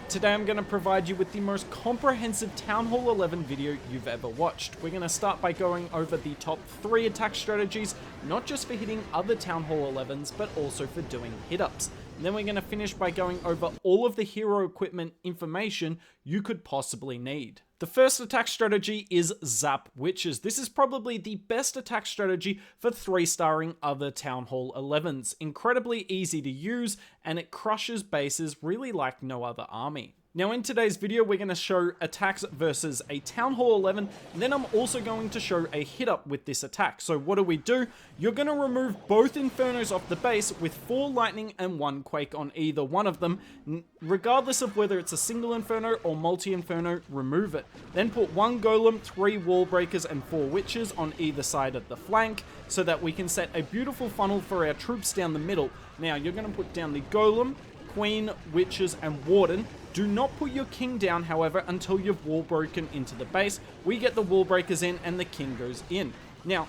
Today I'm going to provide you with the most comprehensive Town Hall 11 video you've ever watched. We're going to start by going over the top 3 attack strategies, not just for hitting other Town Hall 11s, but also for doing hit-ups. And then we're going to finish by going over all of the hero equipment information you could possibly need. The first attack strategy is Zap Witches. This is probably the best attack strategy for 3-starring other Town Hall 11s. Incredibly easy to use, and it crushes bases really like no other army. Now in today's video, we're going to show attacks versus a Town Hall 11, and then I'm also going to show a hit up with this attack. So what do? You're going to remove both Infernos off the base with 4 Lightning and 1 Quake on either one of them. Regardless of whether it's a single Inferno or multi-Inferno, remove it. Then put 1 Golem, 3 Wall Breakers, and 4 Witches on either side of the flank, so that we can set a beautiful funnel for our troops down the middle. Now you're going to put down the Golem, Queen, Witches, and Warden. Do not put your king down, however, until you've wall broken into the base. We get the wall breakers in and the king goes in. Now,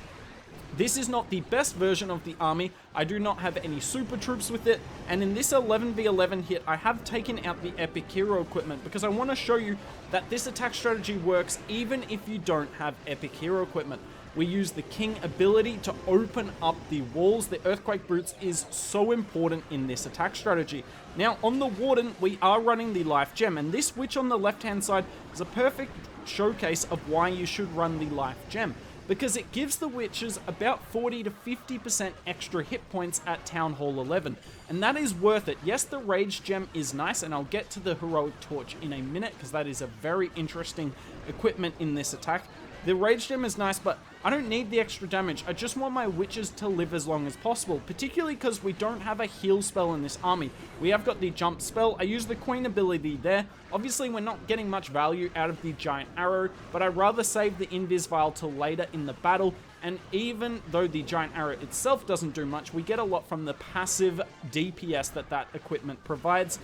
this is not the best version of the army. I do not have any super troops with it, and in this 11v11 hit, I have taken out the epic hero equipment because I want to show you that this attack strategy works even if you don't have epic hero equipment. We use the king ability to open up the walls. The earthquake boots is so important in this attack strategy. Now on the warden, we are running the life gem, and this witch on the left hand side is a perfect showcase of why you should run the life gem, because it gives the witches about 40 to 50% extra hit points at Town Hall 11, and that is worth it. Yes, the rage gem is nice, and I'll get to the heroic torch in a minute because that is a very interesting equipment in this attack. The rage gem is nice, but I don't need the extra damage. I just want my witches to live as long as possible, particularly because we don't have a heal spell in this army. We have got the jump spell. I use the queen ability there. Obviously, we're not getting much value out of the giant arrow, but I'd rather save the invis vial till later in the battle. And even though the giant arrow itself doesn't do much, we get a lot from the passive DPS that equipment provides.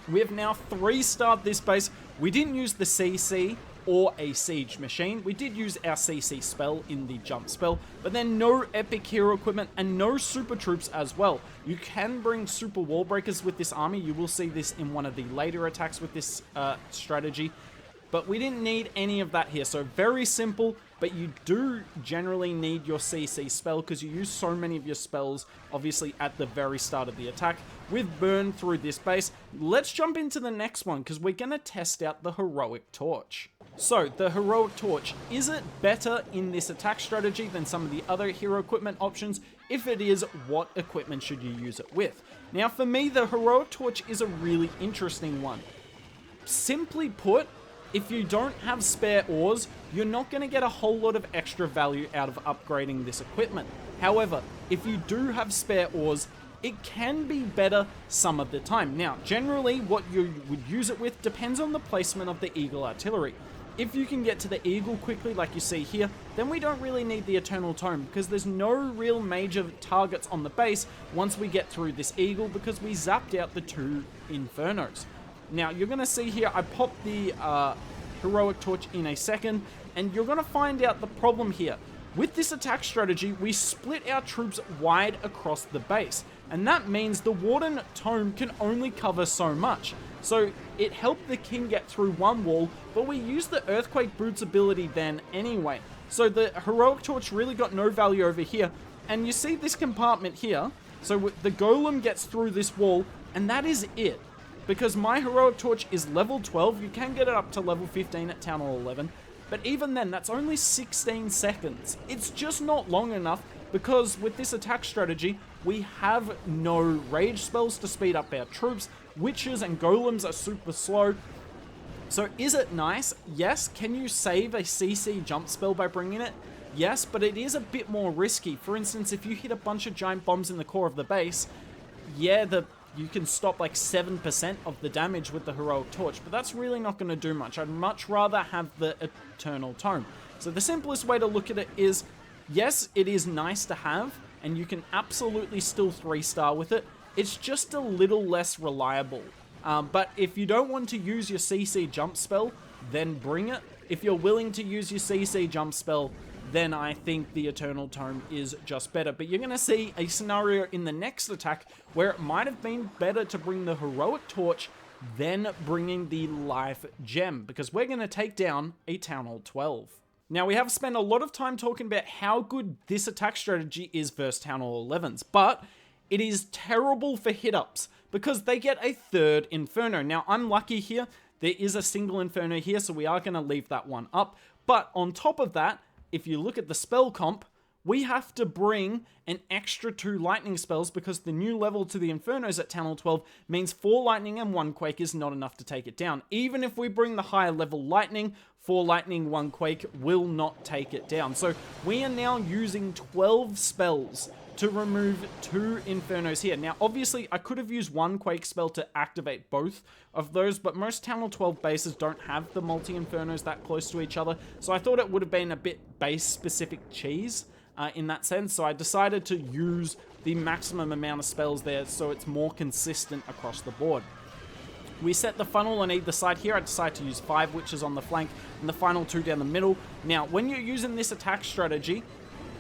We have now 3-starred this base. We didn't use the CC or a siege machine. We did use our CC spell in the jump spell, but then no epic hero equipment and no super troops as well. You can bring super wall breakers with this army. You will see this in one of the later attacks with this strategy, but we didn't need any of that here. So very simple, but you do generally need your CC spell because you use so many of your spells obviously at the very start of the attack. With burn through this base, let's jump into the next one because we're going to test out the heroic torch. So the heroic torch, is it better in this attack strategy than some of the other hero equipment options? If it is, what equipment should you use it with? Now for me, the heroic torch is a really interesting one. Simply put, if you don't have spare ores, you're not going to get a whole lot of extra value out of upgrading this equipment. However, if you do have spare ores, it can be better some of the time. Now, generally, what you would use it with depends on the placement of the Eagle Artillery. If you can get to the Eagle quickly, like you see here, then we don't really need the Eternal Tome, because there's no real major targets on the base once we get through this Eagle, because we zapped out the 2 Infernos. Now, you're going to see here, I popped the heroic torch in a second, and you're going to find out the problem here. With this attack strategy, we split our troops wide across the base, and that means the Warden Tome can only cover so much. So it helped the king get through one wall, but we used the Earthquake Boots ability then anyway. So the heroic torch really got no value over here, and you see this compartment here, so the golem gets through this wall, and that is it. Because my heroic torch is level 12, you can get it up to level 15 at Town Hall 11, but even then, that's only 16 seconds. It's just not long enough, because with this attack strategy, we have no rage spells to speed up our troops. Witches and golems are super slow. So is it nice? Yes. Can you save a CC jump spell by bringing it? Yes, but it is a bit more risky. For instance, if you hit a bunch of giant bombs in the core of the base, yeah, you can stop like 7% of the damage with the heroic torch, but that's really not going to do much. I'd much rather have the Eternal Tome. So the simplest way to look at it is, yes, it is nice to have, and you can absolutely still 3-star with it. It's just a little less reliable. But if you don't want to use your CC jump spell, then bring it. If you're willing to use your CC jump spell, then I think the Eternal Tome is just better. But you're going to see a scenario in the next attack where it might have been better to bring the Heroic Torch then bringing the life gem, because we're going to take down a Town Hall 12. Now, we have spent a lot of time talking about how good this attack strategy is versus Town Hall 11s, but it is terrible for hit-ups because they get a third Inferno. Now, I'm lucky here. There is a single Inferno here, so we are going to leave that one up. But on top of that, if you look at the spell comp, we have to bring an extra 2 lightning spells because the new level to the Infernos at Town Hall 12 means 4 lightning and 1 quake is not enough to take it down. Even if we bring the higher level lightning, 4 lightning, 1 quake will not take it down. So we are now using 12 spells to remove 2 Infernos here. Now, obviously, I could have used 1 Quake spell to activate both of those, but most Town Hall 12 bases don't have the multi-Infernos that close to each other, so I thought it would have been a bit base-specific cheese in that sense, so I decided to use the maximum amount of spells there so it's more consistent across the board. We set the funnel on either side here. I decided to use 5 witches on the flank and the final 2 down the middle. Now, when you're using this attack strategy,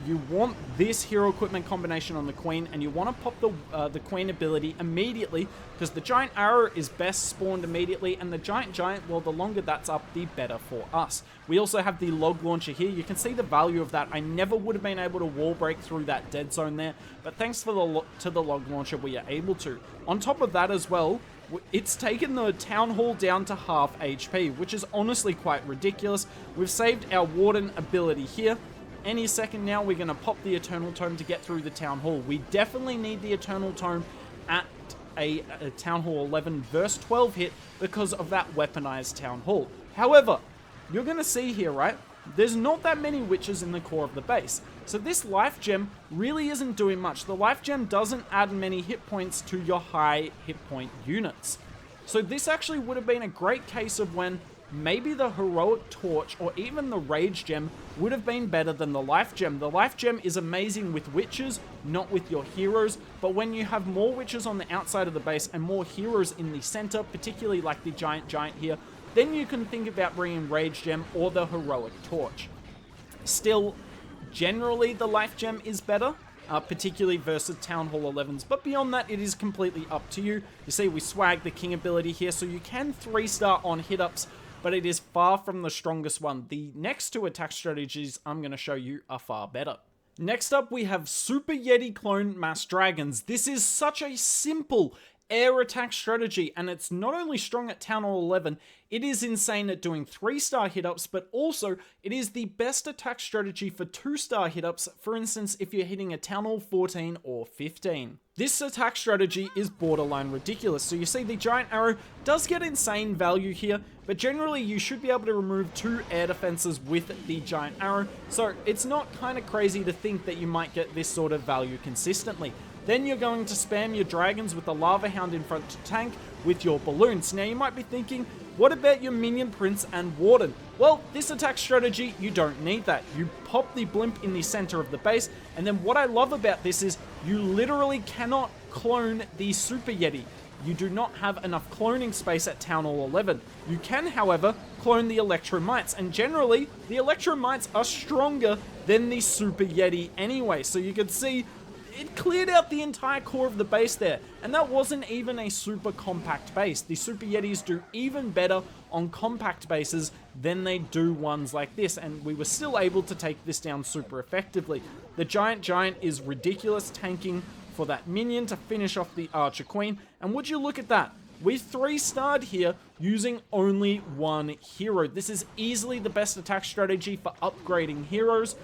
you want this hero equipment combination on the queen, and you want to pop the queen ability immediately because the giant arrow is best spawned immediately, and the giant, well, the longer that's up, the better for us. We also have the log launcher here. You can see the value of that. I never would have been able to wall break through that dead zone there, but thanks to the log launcher, we are able to. On top of that as well, it's taken the Town Hall down to half HP, which is honestly quite ridiculous. We've saved our Warden ability here. Any second now, we're going to pop the Eternal Tome to get through the Town Hall. We definitely need the Eternal Tome at a Town Hall 11 verse 12 hit because of that weaponized Town Hall. However, you're going to see here, right? There's not that many witches in the core of the base. So this life gem really isn't doing much. The life gem doesn't add many hit points to your high hit point units. So this actually would have been a great case of when maybe the heroic torch or even the rage gem would have been better than the life gem. The life gem is amazing with witches, not with your heroes, but when you have more witches on the outside of the base and more heroes in the center, particularly like the giant here, then you can think about bringing rage gem or the heroic torch. Still, generally the life gem is better, particularly versus Town Hall 11s, but beyond that, it is completely up to you. You see, we swag the king ability here, so you can 3-star on hit-ups, but it is far from the strongest one. The next 2 attack strategies I'm going to show you are far better. Next up, we have Super Yeti Clone Mass Dragons. This is such a simple air attack strategy, and it's not only strong at Town Hall 11, it is insane at doing 3-star hit-ups, but also it is the best attack strategy for 2-star hit-ups, for instance, if you're hitting a Town Hall 14 or 15. This attack strategy is borderline ridiculous, so you see the giant arrow does get insane value here, but generally you should be able to remove 2 air defenses with the giant arrow, so it's not kind of crazy to think that you might get this sort of value consistently. Then you're going to spam your dragons with the lava hound in front to tank with your balloons. Now you might be thinking, what about your minion prince and warden? Well, this attack strategy, you don't need that. You pop the blimp in the center of the base, and then what I love about this is you literally cannot clone the Super Yeti. You do not have enough cloning space at Town Hall 11. You can, however, clone the Electromites, and generally, the Electromites are stronger than the Super Yeti anyway, so you can see it cleared out the entire core of the base there, and that wasn't even a super compact base. The Super Yetis do even better on compact bases than they do ones like this, and we were still able to take this down super effectively. The giant is ridiculous, tanking for that minion to finish off the Archer Queen, and would you look at that? We 3-starred here using only 1 hero. This is easily the best attack strategy for upgrading heroes.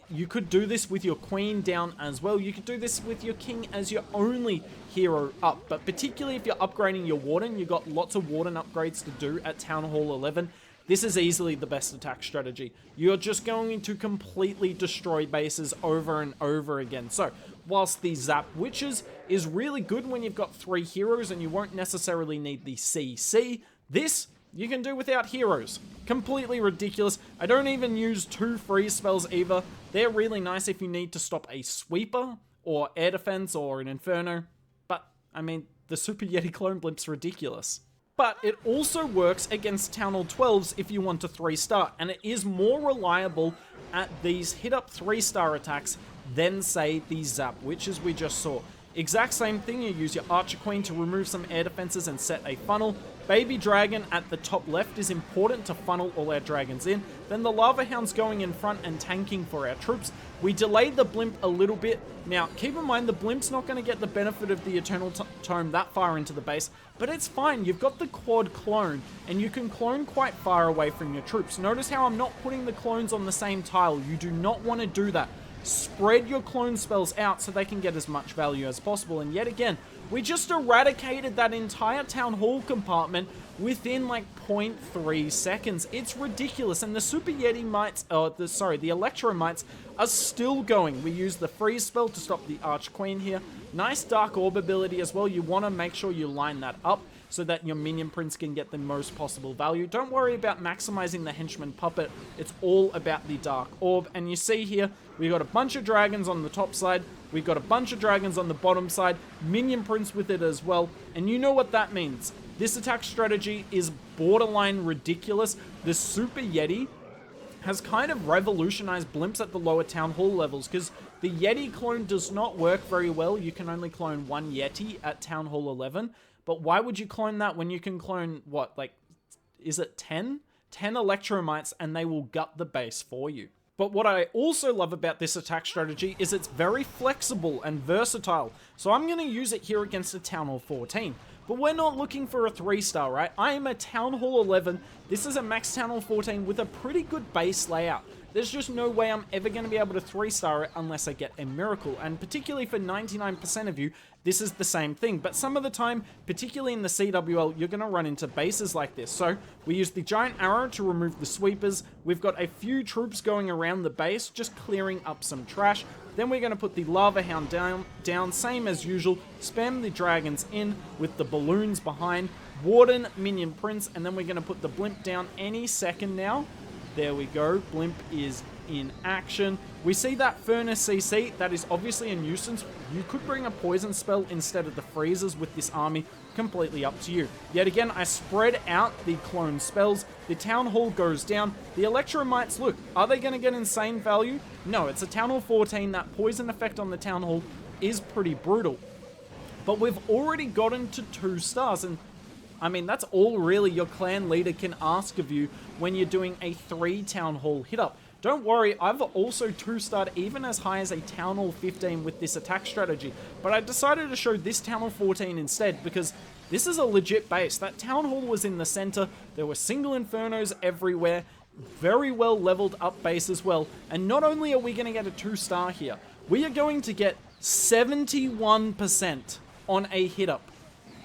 You could do this with your queen down as well. You could do this with your king as your only hero up. But particularly if you're upgrading your warden, you've got lots of warden upgrades to do at Town Hall 11. This is easily the best attack strategy. You're just going to completely destroy bases over and over again. So, whilst the Zap Witches is really good when you've got 3 heroes and you won't necessarily need the CC, this you can do without heroes. Completely ridiculous. I don't even use 2 freeze spells either. They're really nice if you need to stop a sweeper or air defense or an inferno. But, I mean, the Super Yeti clone blimp's ridiculous. But it also works against Town Hall 12s if you want to 3-star, and it is more reliable at these hit-up 3-star attacks than, say, the Zap Witches we just saw. Exact same thing, you use your Archer Queen to remove some air defenses and set a funnel. Baby Dragon at the top left is important to funnel all our dragons in. Then the Lava Hound's going in front and tanking for our troops. We delayed the Blimp a little bit. Now, keep in mind, the Blimp's not going to get the benefit of the Eternal Tome that far into the base, but it's fine. You've got the quad clone, and you can clone quite far away from your troops. Notice how I'm not putting the clones on the same tile. You do not want to do that. Spread your clone spells out so they can get as much value as possible. And yet again, we just eradicated that entire Town Hall compartment within like 0.3 seconds. It's ridiculous. And the Super Yeti mites, the Electro mites are still going. We use the freeze spell to stop the Arch Queen here. Nice Dark Orb ability as well. You want to make sure you line that up so that your minion prince can get the most possible value. Don't worry about maximizing the henchman puppet. It's all about the Dark Orb. And you see here, we got a bunch of dragons on the top side. We've got a bunch of dragons on the bottom side. Minion prince with it as well. And you know what that means. This attack strategy is borderline ridiculous. The Super Yeti has kind of revolutionized blimps at the lower Town Hall levels, because the Yeti clone does not work very well. You can only clone one Yeti at Town Hall 11. But why would you clone that when you can clone, what, like, is it 10? 10 Electromites, and they will gut the base for you. But what I also love about this attack strategy is it's very flexible and versatile. So I'm going to use it here against a Town Hall 14. But we're not looking for a 3-star, right? I am a Town Hall 11. This is a max Town Hall 14 with a pretty good base layout. There's just no way I'm ever going to be able to 3-star it unless I get a miracle. And particularly for 99% of you, this is the same thing. But some of the time, particularly in the CWL, you're going to run into bases like this. So we use the giant arrow to remove the sweepers. We've got a few troops going around the base, just clearing up some trash. Then we're going to put the Lava Hound down, same as usual. Spam the dragons in with the balloons behind. Warden, Minion Prince, and then we're going to put the Blimp down any second now. There we go. Blimp is in action. We see that Furnace CC. That is obviously a nuisance. You could bring a poison spell instead of the freezers with this army. Completely up to you. Yet again, I spread out the clone spells. The Town Hall goes down. The Electromites, look, are they going to get insane value? No, it's a Town Hall 14. That poison effect on the Town Hall is pretty brutal. But we've already gotten to 2 stars, and I mean, that's all really your clan leader can ask of you when you're doing a 3 Town Hall hit up. Don't worry, I've also 2-starred even as high as a Town Hall 15 with this attack strategy, but I decided to show this Town Hall 14 instead because this is a legit base. That Town Hall was in the center, there were single Infernos everywhere, very well leveled up base as well, and not only are we going to get a 2-star here, we are going to get 71% on a hit up.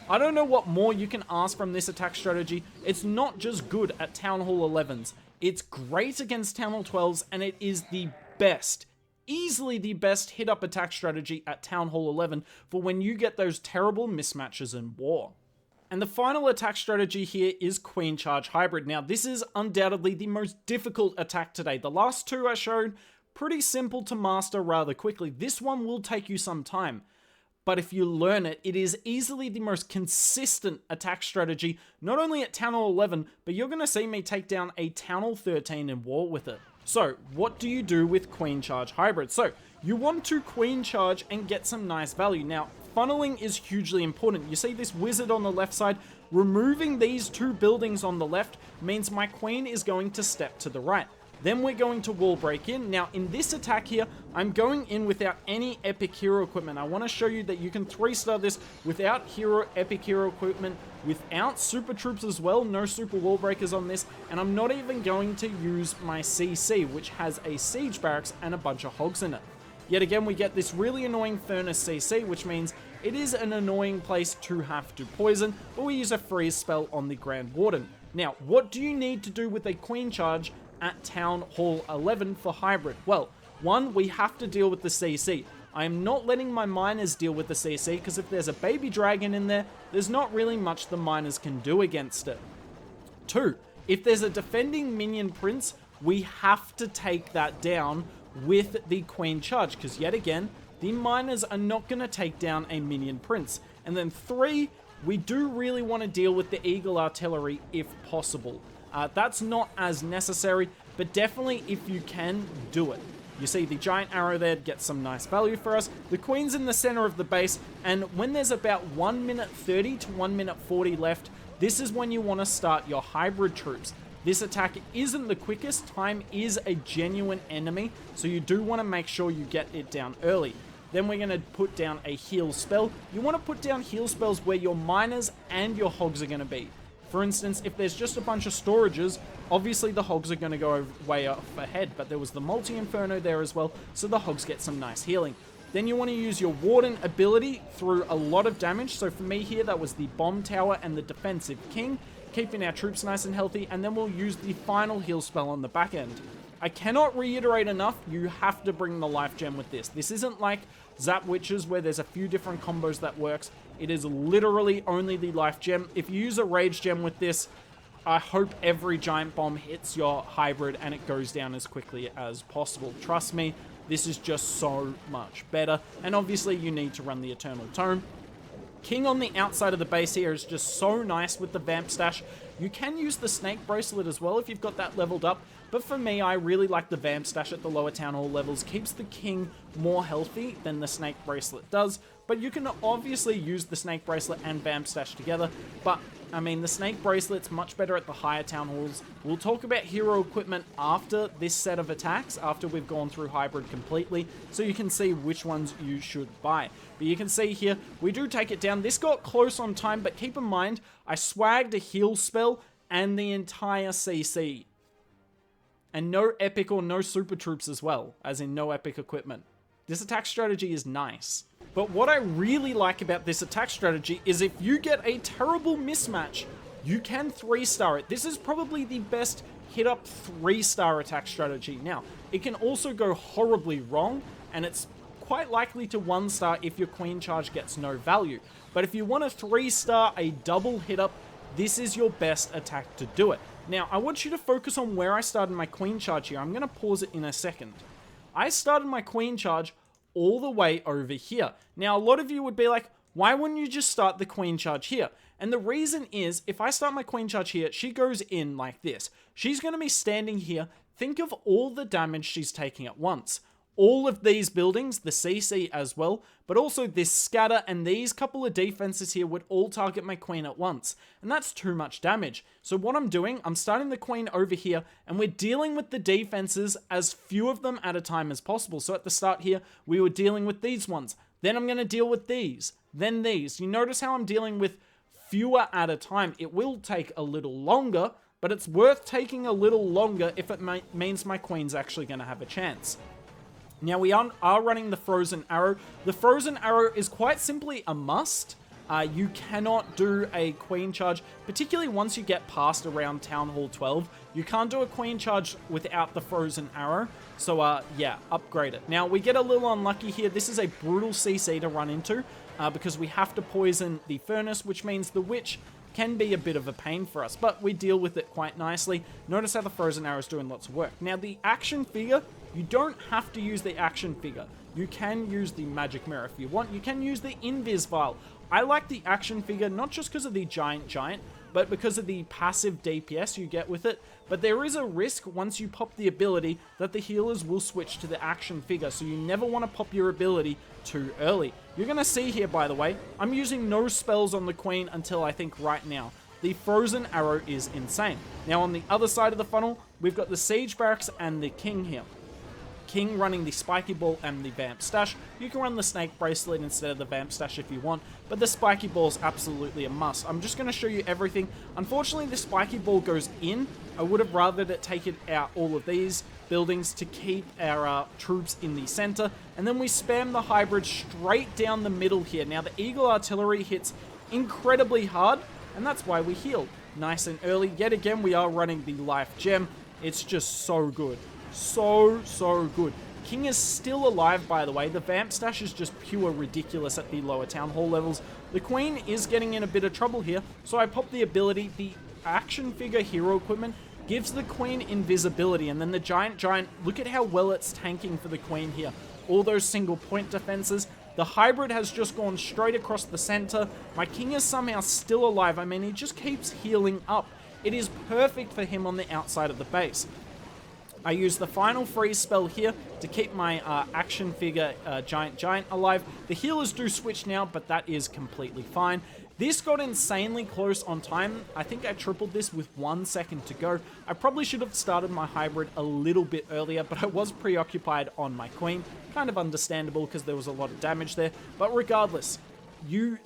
I don't know what more you can ask from this attack strategy. It's not just good at Town Hall 11s. It's great against Town Hall 12s, and it is the best, easily the best hit-up attack strategy at Town Hall 11 for when you get those terrible mismatches in war. And the final attack strategy here is Queen Charge Hybrid. Now, this is undoubtedly the most difficult attack today. The last 2 I showed, pretty simple to master rather quickly. This one will take you some time. But if you learn it, it is easily the most consistent attack strategy, not only at Town Hall 11, but you're going to see me take down a Town Hall 13 in war with it. So, what do you do with Queen Charge Hybrid? So, you want to Queen Charge and get some nice value. Now, funneling is hugely important. You see this wizard on the left side? Removing these 2 buildings on the left means my queen is going to step to the right. Then we're going to wall break in. Now, in this attack here, I'm going in without any epic hero equipment. I want to show you that you can 3-star this without epic hero equipment, without super troops as well. No super wall breakers on this. And I'm not even going to use my CC, which has a siege barracks and a bunch of hogs in it. Yet again, we get this really annoying Furnace CC, which means it is an annoying place to have to poison, but we use a freeze spell on the Grand Warden. Now, what do you need to do with a Queen Charge at Town Hall 11 for Hybrid? Well, 1, we have to deal with the CC. I am not letting my miners deal with the CC because if there's a baby dragon in there, there's not really much the miners can do against it. 2, if there's a defending minion prince, we have to take that down with the Queen Charge because yet again, the miners are not going to take down a minion prince. And then 3, we do really want to deal with the Eagle Artillery if possible. That's not as necessary, but definitely if you can, do it. You see the giant arrow there gets some nice value for us. The queen's in the center of the base, and when there's about 1 minute 30 to 1 minute 40 left, this is when you want to start your hybrid troops. This attack isn't the quickest, time is a genuine enemy, so you do want to make sure you get it down early. Then we're going to put down a heal spell. You want to put down heal spells where your miners and your hogs are going to be. For instance, if there's just a bunch of storages, obviously the hogs are going to go way up ahead, but there was the multi-inferno there as well, so the hogs get some nice healing. Then you want to use your warden ability through a lot of damage. So for me here, that was the bomb tower and the defensive king, keeping our troops nice and healthy, and then we'll use the final heal spell on the back end. I cannot reiterate enough, you have to bring the life gem with this. This isn't like Zap Witches where there's a few different combos that works. It is literally only the life gem. If you use a rage gem with this, I hope every giant bomb hits your hybrid and it goes down as quickly as possible. Trust me, this is just so much better. And obviously you need to run the Eternal Tome. King on the outside of the base here is just so nice with the Vamp Stash. You can use the Snake Bracelet as well if you've got that leveled up, but for me, I really like the Vamp Stash at the lower Town Hall levels. Keeps the King more healthy than the Snake Bracelet does, but you can obviously use the Snake Bracelet and Vamp Stash together, but I mean, the Snake Bracelet's much better at the higher Town Halls. We'll talk about hero equipment after this set of attacks, after we've gone through hybrid completely, so you can see which ones you should buy. But you can see here, we do take it down. This got close on time, but keep in mind, I swagged a heal spell and the entire CC. And no epic or no super troops as well, as in no epic equipment. This attack strategy is nice. But what I really like about this attack strategy is if you get a terrible mismatch, you can 3-star it. This is probably the best hit up 3-star attack strategy. Now, it can also go horribly wrong, and it's quite likely to 1-star if your queen charge gets no value. But if you want to 3-star a double hit up, this is your best attack to do it. Now, I want you to focus on where I started my queen charge here. I'm going to pause it in a second. I started my queen charge all the way over here. Now, a lot of you would be like, why wouldn't you just start the queen charge here? And the reason is, if I start my queen charge here, she goes in like this. She's going to be standing here. Think of all the damage she's taking at once. All of these buildings, the CC as well, but also this scatter and these couple of defenses here would all target my queen at once. And that's too much damage. So what I'm doing, I'm starting the queen over here and we're dealing with the defenses as few of them at a time as possible. So at the start here, we were dealing with these ones. Then I'm going to deal with these, then these. You notice how I'm dealing with fewer at a time. It will take a little longer, but it's worth taking a little longer if it means my queen's actually going to have a chance. Now, we are running the Frozen Arrow. The Frozen Arrow is quite simply a must. You cannot do a queen charge, particularly once you get past around Town Hall 12. You can't do a queen charge without the Frozen Arrow. So, yeah, upgrade it. Now, we get a little unlucky here. This is a brutal CC to run into because we have to poison the Furnace, which means the Witch can be a bit of a pain for us, but we deal with it quite nicely. Notice how the Frozen Arrow is doing lots of work. Now, the action figure, you don't have to use the action figure. You can use the magic mirror if you want. You can use the invis vial. I like the action figure, not just because of the giant, but because of the passive DPS you get with it. But there is a risk once you pop the ability that the healers will switch to the action figure, so you never want to pop your ability too early. You're going to see here, by the way, I'm using no spells on the queen until I think right now. The Frozen Arrow is insane. Now on the other side of the funnel, we've got the Siege Barracks and the King here. King running the Spiky Ball and the Vamp Stash. You can run the Snake Bracelet instead of the Vamp Stash if you want, but the Spiky Ball is absolutely a must. I'm just going to show you everything. Unfortunately, the Spiky Ball goes in. I would have rathered it taken out all of these buildings to keep our troops in the center, and then we spam the hybrid straight down the middle here. Now, the Eagle Artillery hits incredibly hard, and that's why we heal nice and early. Yet again, we are running the Life Gem. It's just so good. So good. King is still alive, by the way. The Vamp Stash is just pure ridiculous at the lower Town Hall levels. The Queen is getting in a bit of trouble here, so I pop the ability. The action figure hero equipment gives the Queen invisibility, and then the giant, look at how well it's tanking for the Queen here. All those single point defenses. The hybrid has just gone straight across the center. My King is somehow still alive. I mean, he just keeps healing up. It is perfect for him on the outside of the base. I use the final freeze spell here to keep my action figure Giant alive. The healers do switch now, but that is completely fine. This got insanely close on time. I think I tripled this with 1 second to go. I probably should have started my hybrid a little bit earlier, but I was preoccupied on my queen. Kind of understandable because there was a lot of damage there. But regardless,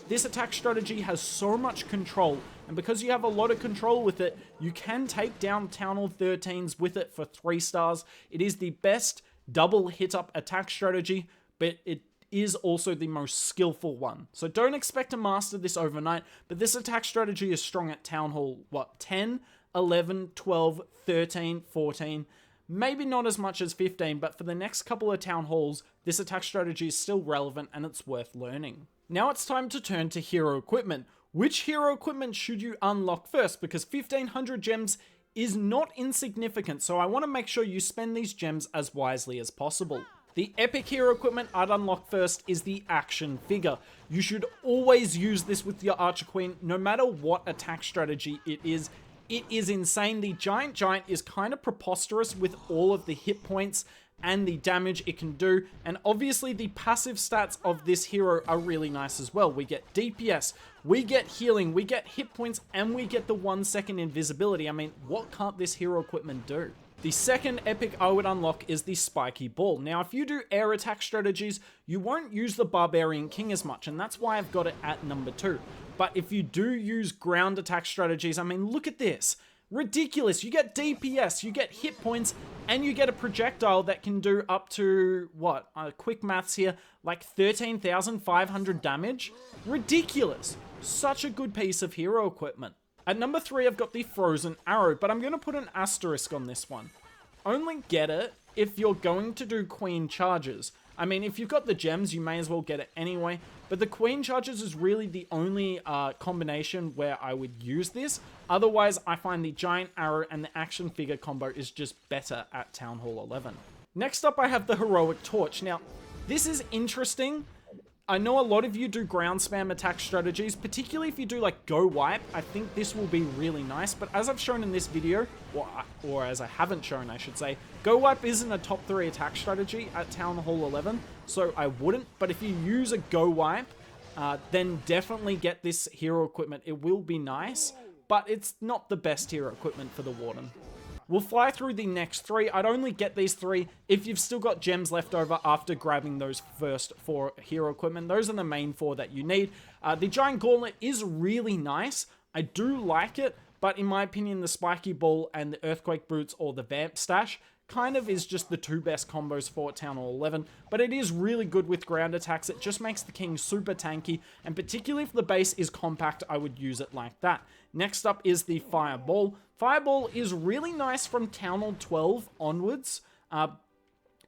this attack strategy has so much control, and because you have a lot of control with it, you can take down Town Hall 13s with it for 3 stars. It is the best double hit-up attack strategy, but it is also the most skillful one. So don't expect to master this overnight, but this attack strategy is strong at Town Hall, 10, 11, 12, 13, 14, maybe not as much as 15, but for the next couple of Town Halls, this attack strategy is still relevant and it's worth learning. Now it's time to turn to hero equipment. Which hero equipment should you unlock first? Because 1500 gems is not insignificant, so I want to make sure you spend these gems as wisely as possible. The epic hero equipment I'd unlock first is the action figure. You should always use this with your Archer Queen, no matter what attack strategy it is. It is insane. The Giant is kind of preposterous with all of the hit points and the damage it can do, and obviously the passive stats of this hero are really nice as well. We get DPS, we get healing, we get hit points, and we get the 1 second invisibility. I mean, what can't this hero equipment do? The second epic I would unlock is the Spiky Ball. Now, if you do air attack strategies, you won't use the Barbarian King as much, and that's why I've got it at number 2. But if you do use ground attack strategies, I mean, look at this. Ridiculous. You get DPS, you get hit points, and you get a projectile that can do up to, what, quick maths here, like 13,500 damage. Ridiculous. Such a good piece of hero equipment. At number 3, I've got the Frozen Arrow, but I'm going to put an asterisk on this one. Only get it if you're going to do Queen Charges. I mean, if you've got the gems, you may as well get it anyway, but the Queen Charges is really the only combination where I would use this. Otherwise, I find the Giant Arrow and the action figure combo is just better at Town Hall 11. Next up, I have the Heroic Torch. Now, this is interesting. I know a lot of you do ground spam attack strategies, particularly if you do like Go Wipe. I think this will be really nice, but as I've shown in this video, or as I haven't shown, I should say, Go Wipe isn't a top 3 attack strategy at Town Hall 11, so I wouldn't. But if you use a Go Wipe, then definitely get this hero equipment. It will be nice, but it's not the best hero equipment for the Warden. We'll fly through the next 3. I'd only get these 3 if you've still got gems left over after grabbing those first 4 hero equipment. Those are the main 4 that you need. The Giant Gauntlet is really nice. I do like it, but in my opinion, the Spiky Ball and the Earthquake Boots or the Vamp Stash kind of is just the 2 best combos for Town Hall 11, but it is really good with ground attacks. It just makes the king super tanky, and particularly if the base is compact, I would use it like that. Next up is the Fireball. Fireball is really nice from Town Hall 12 onwards,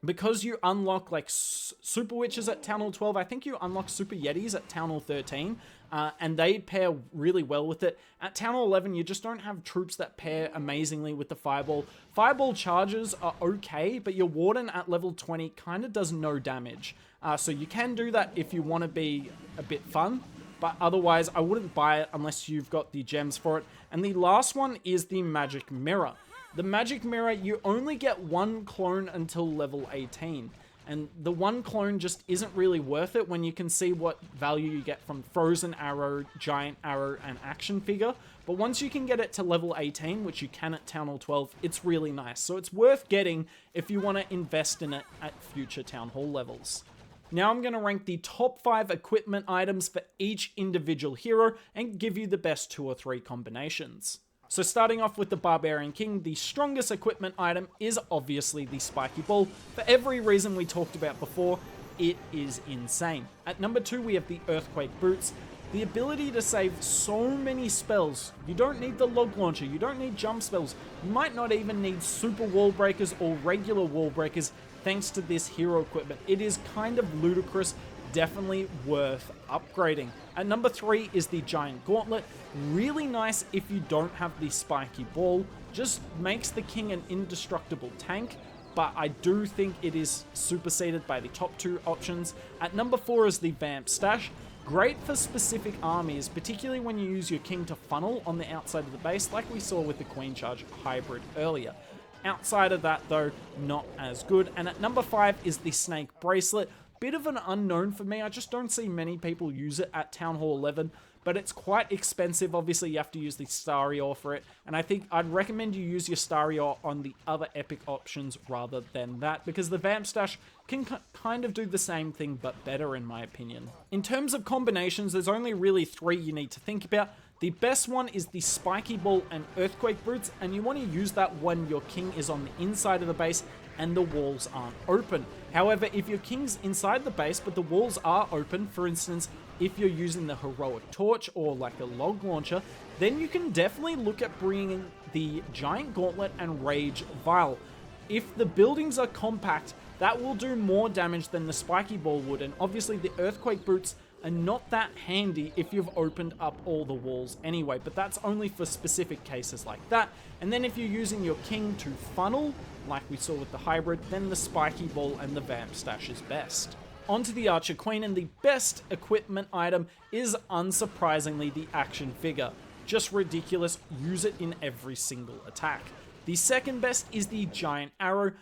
because you unlock like Super Witches at Town Hall 12. I think you unlock Super Yetis at Town Hall 13, and they pair really well with it. At Town Hall 11, you just don't have troops that pair amazingly with the Fireball. Fireball charges are okay, but your Warden at level 20 kind of does no damage. So you can do that if you want to be a bit fun, but otherwise I wouldn't buy it unless you've got the gems for it. And the last one is the Magic Mirror. The Magic Mirror, you only get 1 clone until level 18. And the 1 clone just isn't really worth it when you can see what value you get from Frozen Arrow, Giant Arrow, and Action Figure. But once you can get it to level 18, which you can at Town Hall 12, it's really nice. So it's worth getting if you want to invest in it at future Town Hall levels. Now I'm going to rank the top 5 equipment items for each individual hero and give you the best 2 or 3 combinations. So starting off with the Barbarian King, the strongest equipment item is obviously the Spiky Ball. For every reason we talked about before, it is insane. At number 2, we have the Earthquake Boots. The ability to save so many spells. You don't need the Log Launcher, you don't need jump spells, you might not even need super wall breakers or regular wall breakers thanks to this hero equipment. It is kind of ludicrous, definitely worth upgrading. At number 3 is the Giant Gauntlet. Really nice if you don't have the Spiky Ball. Just makes the king an indestructible tank, but I do think it is superseded by the top 2 options. At number 4 is the Vamp Stash. Great for specific armies, particularly when you use your king to funnel on the outside of the base, like we saw with the Queen Charge hybrid earlier. Outside of that though, not as good. And at number 5 is the Snake Bracelet. Bit of an unknown for me. I just don't see many people use it at Town Hall 11, but it's quite expensive. Obviously, you have to use the Starry Ore for it, and I think I'd recommend you use your Starry Ore on the other epic options rather than that, because the Vamp Stash can kind of do the same thing, but better in my opinion. In terms of combinations, there's only really 3 you need to think about. The best one is the Spiky Ball and Earthquake Boots, and you want to use that when your king is on the inside of the base and the walls aren't open. However, if your king's inside the base but the walls are open, for instance, if you're using the Heroic Torch or like a log launcher, then you can definitely look at bringing the Giant Gauntlet and Rage Vial. If the buildings are compact, that will do more damage than the Spiky Ball would, and obviously the Earthquake Boots are not that handy if you've opened up all the walls anyway, but that's only for specific cases like that. And then if you're using your king to funnel, like we saw with the hybrid, then the Spiky Ball and the Vamp Stash is best. Onto the Archer Queen, and the best equipment item is unsurprisingly the action figure. Just ridiculous, use it in every single attack. The second best is the Giant Arrow.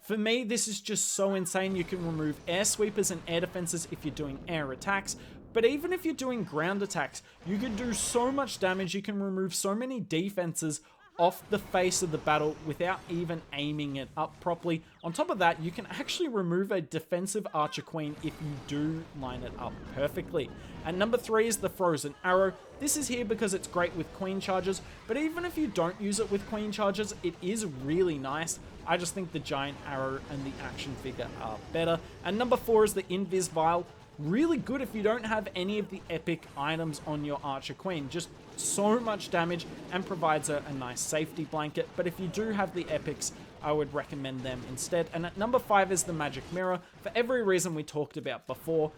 For me, this is just so insane. You can remove air sweepers and air defenses if you're doing air attacks, but even if you're doing ground attacks, you can do so much damage. You can remove so many defenses off the face of the battle without even aiming it up properly. On top of that, you can actually remove a defensive Archer Queen if you do line it up perfectly. And number 3 is the Frozen Arrow. This is here because it's great with Queen charges, but even if you don't use it with Queen charges, it is really nice. I just think the Giant Arrow and the action figure are better. And number 4 is the Invis Vial. Really good if you don't have any of the epic items on your Archer Queen. Just so much damage and provides a nice safety blanket. But if you do have the epics, I would recommend them instead. And at number 5 is the Magic Mirror. For every reason we talked about before,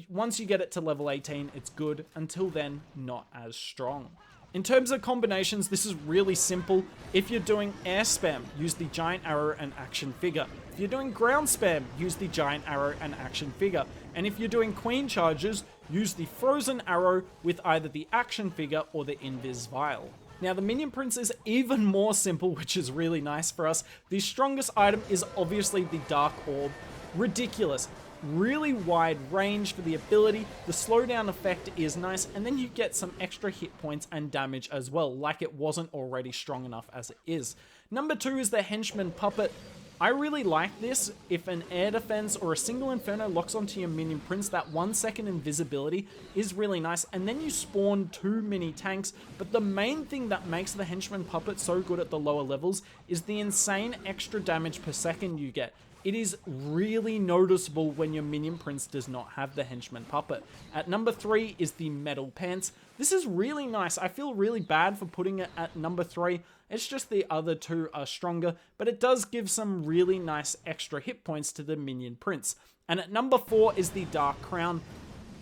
once you get it to level 18, it's good. Until then, not as strong. In terms of combinations, this is really simple. If you're doing air spam, use the Giant Arrow and action figure. If you're doing ground spam, use the Giant Arrow and action figure. And if you're doing Queen charges, use the Frozen Arrow with either the action figure or the Invis Vial. Now the Minion Prince is even more simple, which is really nice for us. The strongest item is obviously the Dark Orb. Ridiculous. Really wide range for the ability, the slowdown effect is nice, and then you get some extra hit points and damage as well, like it wasn't already strong enough as it is. Number 2 is the Henchman Puppet. I really like this. If an air defense or a single Inferno locks onto your Minion Prince, that 1 second invisibility is really nice, and then you spawn 2 mini tanks, but the main thing that makes the Henchman Puppet so good at the lower levels is the insane extra damage per second you get. It is really noticeable when your Minion Prince does not have the Henchman Puppet. At number 3 is the Metal Pants. This is really nice. I feel really bad for putting it at number 3. It's just the other 2 are stronger, but it does give some really nice extra hit points to the Minion Prince. And at number 4 is the Dark Crown.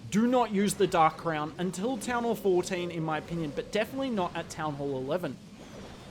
Do not use the Dark Crown until Town Hall 14 in my opinion, but definitely not at Town Hall 11.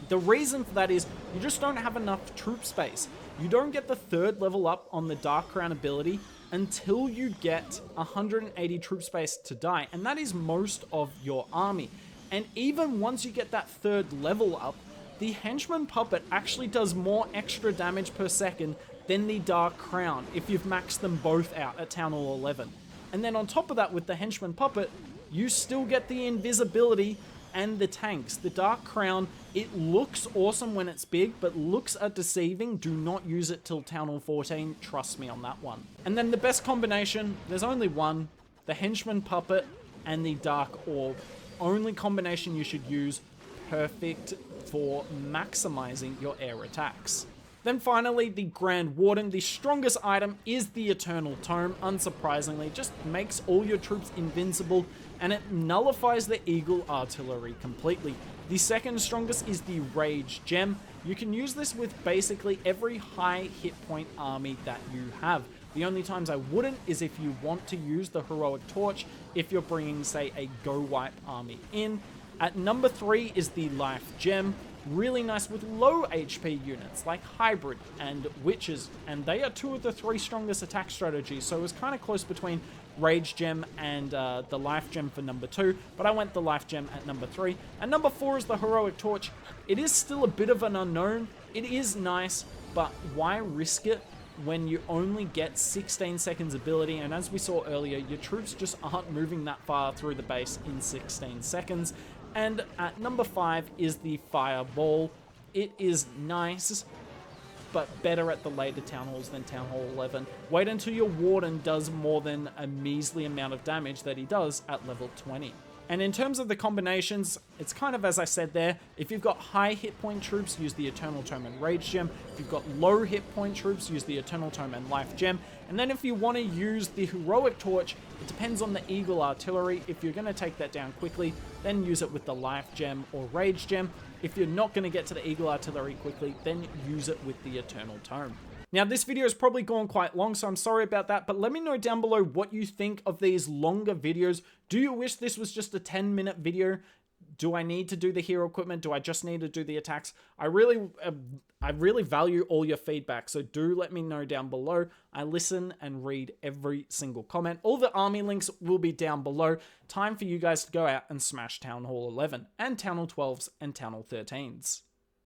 The reason for that is you just don't have enough troop space. You don't get the 3rd level up on the Dark Crown ability until you get 180 troop space to die, and that is most of your army. And even once you get that 3rd level up, the Henchman Puppet actually does more extra damage per second than the Dark Crown if you've maxed them both out at Town Hall 11. And then on top of that, with the Henchman Puppet, you still get the invisibility and the tanks. The Dark Crown, it looks awesome when it's big, but looks are deceiving. Do not use it till Town Hall 14, trust me on that one. And then the best combination, there's only one, the Henchman Puppet and the Dark Orb. Only combination you should use, perfect for maximizing your air attacks. Then finally, the Grand Warden. The strongest item is the Eternal Tome, unsurprisingly. Just makes all your troops invincible, and it nullifies the Eagle Artillery completely. The second strongest is the Rage Gem. You can use this with basically every high hit point army that you have. The only times I wouldn't is if you want to use the Heroic Torch, if you're bringing, say, a Go Wipe army in. At number 3 is the Life Gem. Really nice with low HP units like Hybrid and Witches, and they are 2 of the 3 strongest attack strategies, so it was kind of close between Rage Gem and the Life Gem for number 2, but I went the Life Gem at number 3. And number 4 is the Heroic Torch. It is still a bit of an unknown. It is nice, but why risk it when you only get 16 seconds ability? And as we saw earlier, your troops just aren't moving that far through the base in 16 seconds. And at number 5 is the Fireball. It is nice, but better at the later Town Halls than Town Hall 11. Wait until your Warden does more than a measly amount of damage that he does at level 20. And in terms of the combinations, it's kind of as I said there. If you've got high hit point troops, use the Eternal Tome and Rage Gem. If you've got low hit point troops, use the Eternal Tome and Life Gem. And then if you want to use the Heroic Torch, it depends on the Eagle Artillery. If you're going to take that down quickly, then use it with the Life Gem or Rage Gem. If you're not going to get to the Eagle Artillery quickly, then use it with the Eternal Tome. Now, this video has probably gone quite long, so I'm sorry about that, but let me know down below what you think of these longer videos. Do you wish this was just a 10-minute video? Do I need to do the hero equipment? Do I just need to do the attacks? I really value all your feedback, so do let me know down below. I listen and read every single comment. All the army links will be down below. Time for you guys to go out and smash Town Hall 11 and Town Hall 12s and Town Hall 13s.